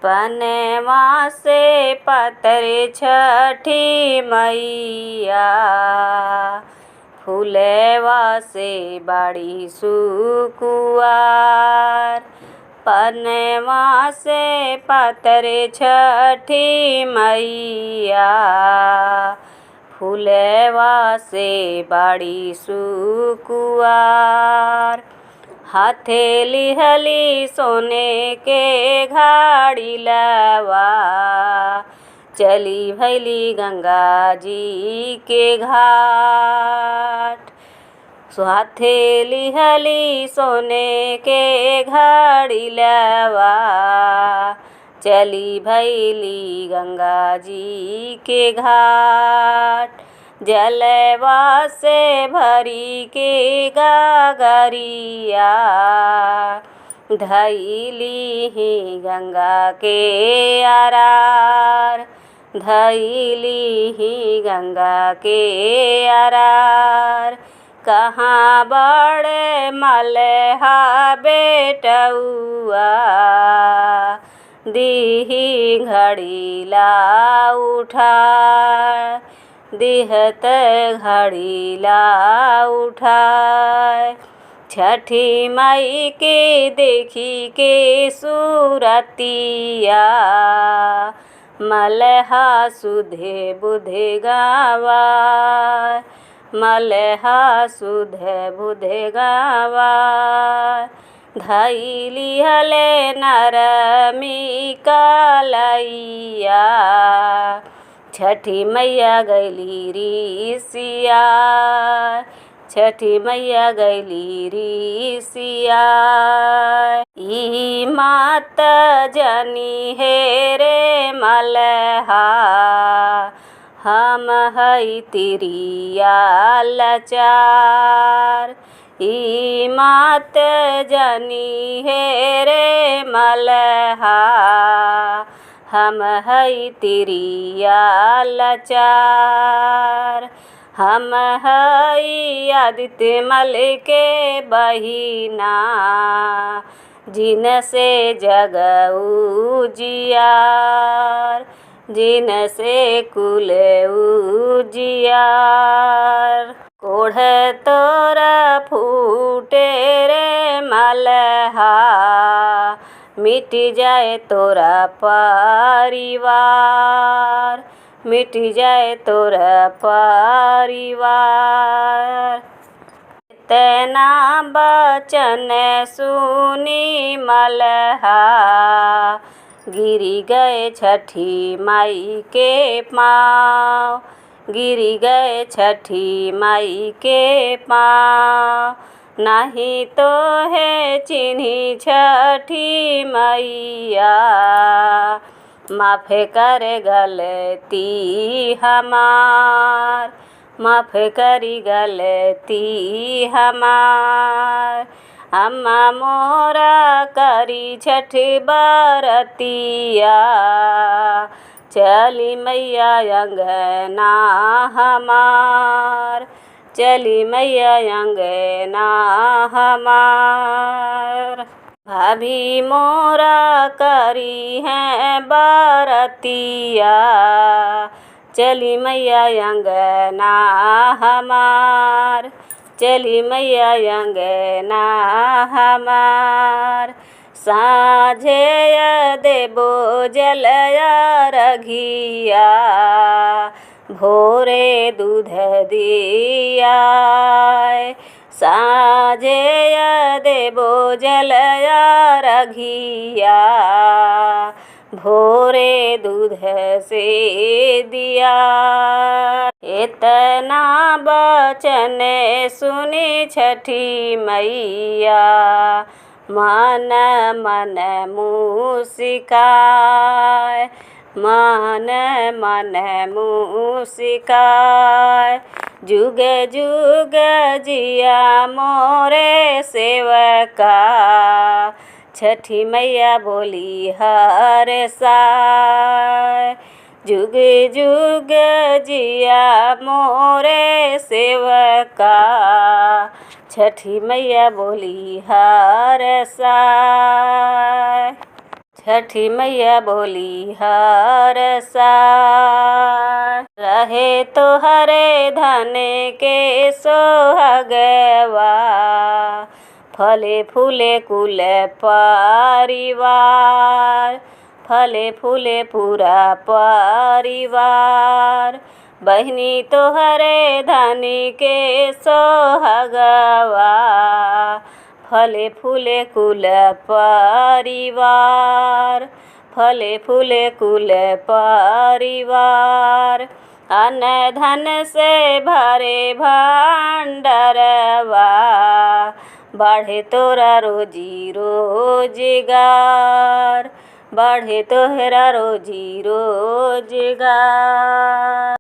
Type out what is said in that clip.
पनवा से पतरे छठी मैया, फूलवा से बड़ी सुकुआर। पनवा से पतरे छठी मैया, फूलवा से बड़ी सुकुआर। हथेली हली सोने के घाड़ी लवा, चली भैली गंगा जी के घाट। हथेली हली सोने के घाड़ी लवा, चली भैली गंगा जी के घाट। जलवा से भरी के गागरिया, धैली ही गंगा के अरार। धैली ही गंगा के अरार। कहाँ बड़े मलहा बेटउआ, दीही घड़ी ला उठा। दिहत घड़ी ला उठाए। छठी माई के देखी के सूरतिया, मलहा सुधे बुधे गावा। मलहा सुधे बुधे गावा। धैली हले नरमी कलैया, छठी मैया गैली ऋषिया। छठी मैया गैली ऋषिया। ई मात जनी हे रे मलहा, हम हई तिरिया लाचार। ई मात जनी हे रे मलहा, हम हई तिरिया लाचार। हम हई आदित्य मल के बहिना, जिन से जग उजियार। जिन से कुल उजियार। कोढ़ तोरा फूटे रे मलहा, मिट जाए तोरा परिवार। मिट जाए तोरा परिवार। इतना बचन सुनी मलहा, गिरी गए छठी माई के पाँव। गिरी गए छठी माई के पाँव। नहीं तो है चिन्ही छठी मैया, माफ कर गलती हमार। माफ करी गलती हमार। अम्मा मोरा करी छठ बरतिया, चली मैया अंगना हमार। चली मैया अंगना हमार। भाभी मोरा करी है बरतिया, चली मैया अंगना हमार। चली मैया अंगना हमार। साँझे देबो जलया रघिया, भोरे दूध दिया। साँझे देबो जलया रघिया, भोरे दूध से दिया। इतना बचन सुनी छठी मैया, मन मन मुस्काए। मन मन मुस्काए। जुग जुग जिया मोरे सेवका, छठी मैया बोली हर साय। जुग जुग जिया मोरे सेवका, छठी मैया बोली हर साय। छठी मैया बोली हर साल रहे तो हरे धन के सोहगवा, फले फूले कुल परिवार, फले फूले पूरा परिवार। बहिनी तोहरे धनी के सोहगवा, फले फूले कुल परिवार, फले फूले कुल परिवार। अन्न धन से भरे भंडरवा, बढ़े तोरा रोजी रोजगार, बढ़े तोहरा रोजी रोजगार।